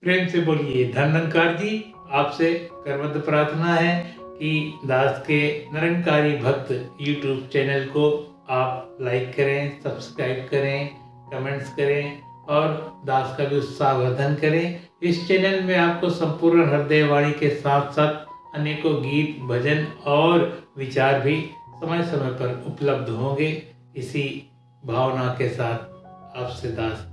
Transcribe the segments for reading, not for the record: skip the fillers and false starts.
प्रेम से बोलिए धनंकार जी। आपसे करवत प्रार्थना है कि दास के निरंकारी भक्त YouTube चैनल को आप लाइक करें, सब्सक्राइब करें, कमेंट्स करें और दास का भी उत्साहवर्धन करें। इस चैनल में आपको संपूर्ण हृदय वाणी के साथ साथ अनेकों गीत, भजन और विचार भी समय समय पर उपलब्ध होंगे। इसी भावना के साथ आपसे दास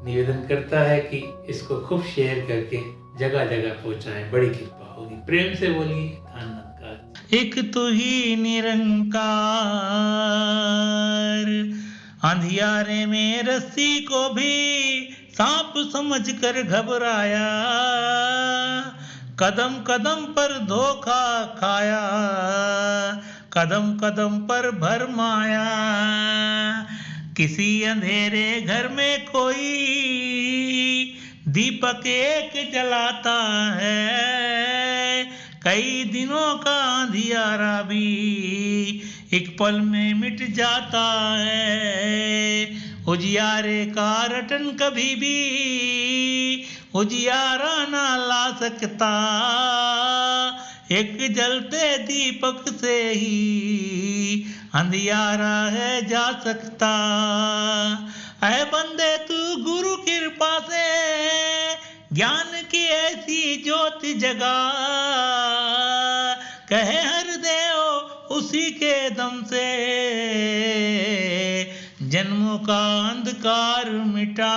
निवेदन करता है कि इसको खूब शेयर करके जगह जगह पहुंचाएं, बड़ी कृपा होगी। प्रेम से बोलिए धन्यवाद। एक तू ही निरंकार, अंधियारे में रस्सी को भी सांप समझकर घबराया, कदम कदम पर धोखा खाया, कदम कदम पर भरमाया। किसी अंधेरे घर में कोई दीपक एक जलाता है, कई दिनों का अंधियारा भी एक पल में मिट जाता है। उजियारे का रटन कभी भी उजियारा ना ला सकता, एक जलते दीपक से ही अंधियारा है जा सकता। ऐ बंदे तू गुरु कृपा से ज्ञान की ऐसी ज्योति जगा, कहे हर देव उसी के दम से जन्मों का अंधकार मिटा।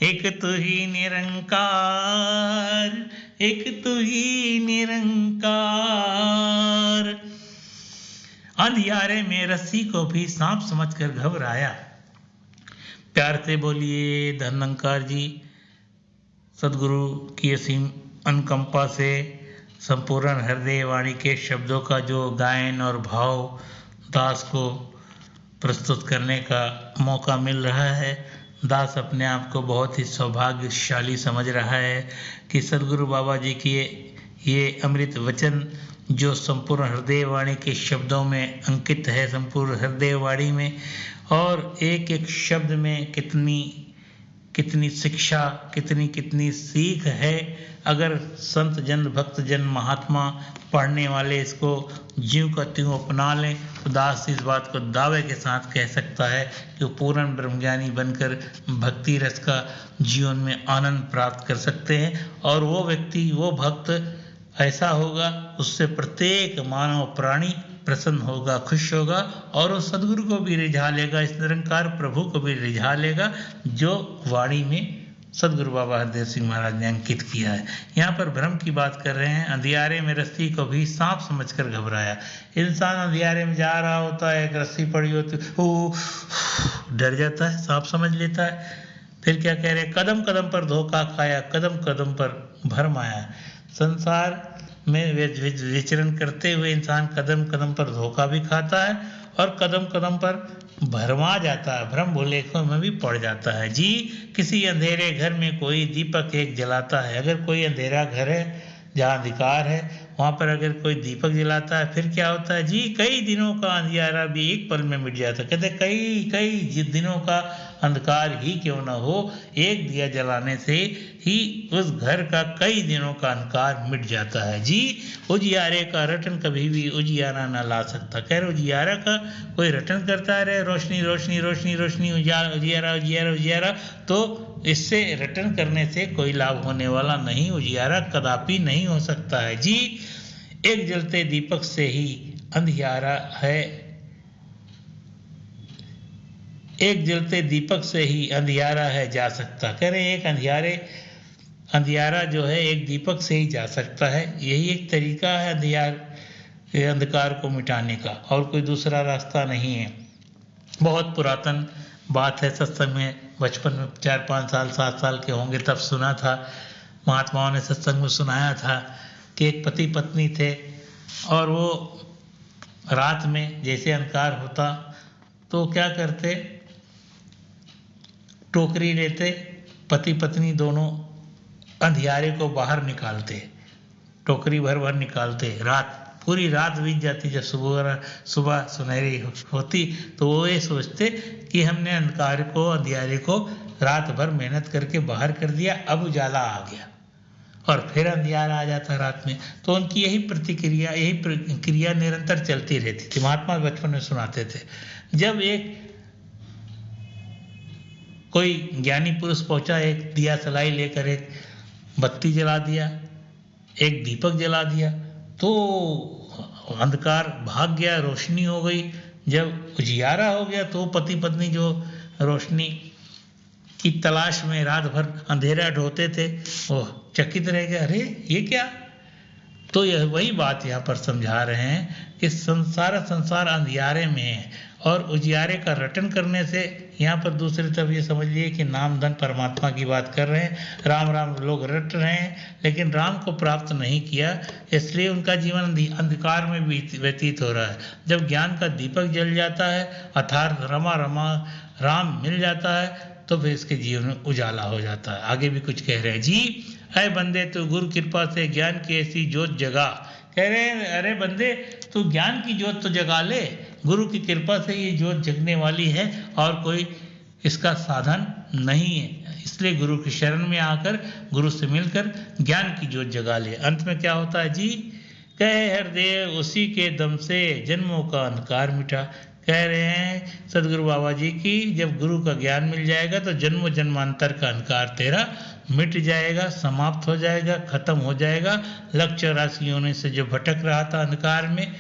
एक तू ही निरंकार, एक तू ही निरंकार। अंधियारे में रस्सी को भी सांप समझकर घबराया। प्यार से बोलिए धनंकार जी। सदगुरु की असीम अनुकंपा से संपूर्ण हृदय वाणी के शब्दों का जो गायन और भाव दास को प्रस्तुत करने का मौका मिल रहा है, दास अपने आप को बहुत ही सौभाग्यशाली समझ रहा है कि सदगुरु बाबा जी की ये अमृत वचन जो संपूर्ण हृदय वाणी के शब्दों में अंकित है, संपूर्ण हृदय वाणी में, और एक एक शब्द में कितनी कितनी शिक्षा, कितनी कितनी सीख है। अगर संत जन, भक्त जन, महात्मा पढ़ने वाले इसको ज्यों का त्यों अपना लें तो दास इस बात को दावे के साथ कह सकता है कि वो पूर्ण ब्रह्मज्ञानी बनकर भक्ति रस का जीवन में आनंद प्राप्त कर सकते हैं। और वो व्यक्ति, वो भक्त ऐसा होगा, उससे प्रत्येक मानव प्राणी प्रसन्न होगा, खुश होगा और उस सदगुरु को भी रिझा लेगा, इस निरंकार प्रभु को भी रिझा लेगा जो वाणी में सदगुरु बाबा हरदेव सिंह महाराज ने अंकित किया है। यहाँ पर भ्रम की बात कर रहे हैं। अंधियारे में रस्सी को भी सांप समझकर घबराया। इंसान अंधियारे में जा रहा होता है, एक रस्सी पड़ी होती है, वो डर जाता है, सांप समझ लेता है। फिर क्या कह रहे हैं, कदम कदम पर धोखा खाया, कदम कदम पर भरमाया। संसार में विचरण करते हुए इंसान कदम कदम पर धोखा भी खाता है और कदम कदम पर भरमा जाता है, भ्रम भुलेखों में भी पड़ जाता है। जी, किसी अंधेरे घर में कोई दीपक एक जलाता है। अगर कोई अंधेरा घर है जहाँ अंधकार है, वहाँ पर अगर कोई दीपक जलाता है फिर क्या होता है जी, कई दिनों का अंधियारा भी एक पल में मिट जाता है। कहते कई दिनों का अंधकार ही क्यों न हो, एक दिया जलाने से ही उस घर का कई दिनों का अंधकार मिट जाता है। जी, उजियारे का रटन कभी भी उजियारा ना ला सकता। कह रहे उजियारा का कोई रटन करता रहे, रोशनी रोशनी रोशनी रोशनी, उजियारा उजियारा उजियारा उजियारा, तो इससे रटन करने से कोई लाभ होने वाला नहीं, उजियारा कदापि नहीं हो सकता है। जी, एक जलते दीपक से ही अंधियारा है, एक जलते दीपक से ही अंधियारा है जा सकता। कह रहे एक अंधियारा जो है एक दीपक से ही जा सकता है। यही एक तरीका है अंधकार को मिटाने का, और कोई दूसरा रास्ता नहीं है। बहुत पुरातन बात है, सत्संग में बचपन में 4-5 साल 7 साल के होंगे तब सुना था, महात्माओं ने सत्संग में सुनाया था कि एक पति पत्नी थे और वो रात में जैसे अंधकार होता तो क्या करते, टोकरी लेते, पति पत्नी दोनों अंधियारे को बाहर निकालते, टोकरी भर भर निकालते। रात, पूरी रात बीत जाती, जब सुबह सुनहरी होती तो वो ये सोचते कि हमने अंधियारे को रात भर मेहनत करके बाहर कर दिया, अब उजाला आ गया और फिर अंधियारा आ जाता रात में। तो उनकी यही प्रतिक्रिया, यही क्रिया निरंतर चलती रहती थी। महात्मा बचपन में सुनाते थे, जब एक कोई ज्ञानी पुरुष पहुंचा, एक दिया सलाई लेकर एक बत्ती जला दिया, एक दीपक जला दिया, तो अंधकार भाग गया, रोशनी हो गई। जब उजियारा हो गया तो पति पत्नी जो रोशनी की तलाश में रात भर अंधेरा ढोते थे, वो चकित रह गए, अरे ये क्या। तो यह वही बात यहाँ पर समझा रहे हैं कि संसार अंधियारे में है और उजियारे का रटन करने से, यहाँ पर दूसरी तरफ ये समझ लिए कि नाम धन परमात्मा की बात कर रहे हैं, राम राम लोग रट रहे हैं, लेकिन राम को प्राप्त नहीं किया, इसलिए उनका जीवन अंधकार में व्यतीत हो रहा है। जब ज्ञान का दीपक जल जाता है, अर्थात रमा राम मिल जाता है, तो फिर इसके जीवन में उजाला हो जाता है। आगे भी कुछ कह रहे हैं जी, अरे बंदे तू गुरु कृपा से ज्ञान की ऐसी जोत जगा। कह रहे हैं अरे बंदे तू ज्ञान की जोत तो जगा ले, गुरु की कृपा से ये जोत जगने वाली है और कोई इसका साधन नहीं है, इसलिए गुरु की शरण में आकर गुरु से मिलकर ज्ञान की जोत जगा ले। अंत में क्या होता है जी, कहे हृदय उसी के दम से जन्मों का अंधकार मिटा। कह रहे हैं सदगुरु बाबा जी की, जब गुरु का ज्ञान मिल जाएगा तो जन्म जन्मांतर का अंधकार तेरा मिट जाएगा, समाप्त हो जाएगा, खत्म हो जाएगा। लक्ष्य राशि होने से जो भटक रहा था अंधकार में,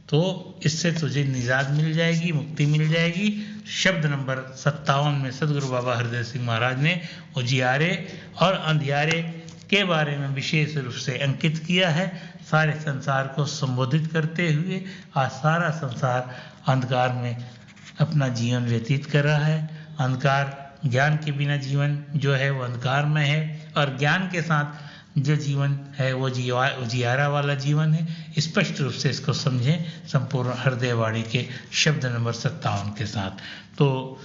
तो इससे तुझे निजात मिल जाएगी, मुक्ति मिल जाएगी। शब्द नंबर 57 में सदगुरु बाबा हरदेव सिंह महाराज ने उजियारे और अंधियारे के बारे में विशेष रूप से अंकित किया है। सारे संसार को संबोधित करते हुए आज सारा संसार अंधकार में अपना जीवन व्यतीत कर रहा है। अंधकार, ज्ञान के बिना जीवन जो है वो अंधकार में है, और ज्ञान के साथ जो जीवन है वो उजियारा वाला जीवन है। स्पष्ट रूप से इसको समझें संपूर्ण हृदय वाणी के शब्द नंबर 57 के साथ। तो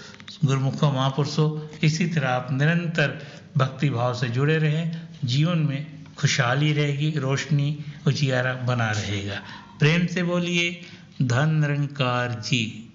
गुरुमुखों महापुरुषों, इसी तरह आप निरंतर भक्ति भाव से जुड़े रहें, जीवन में खुशहाली रहेगी, रोशनी उजियारा बना रहेगा। प्रेम से बोलिए धन निरंकार जी।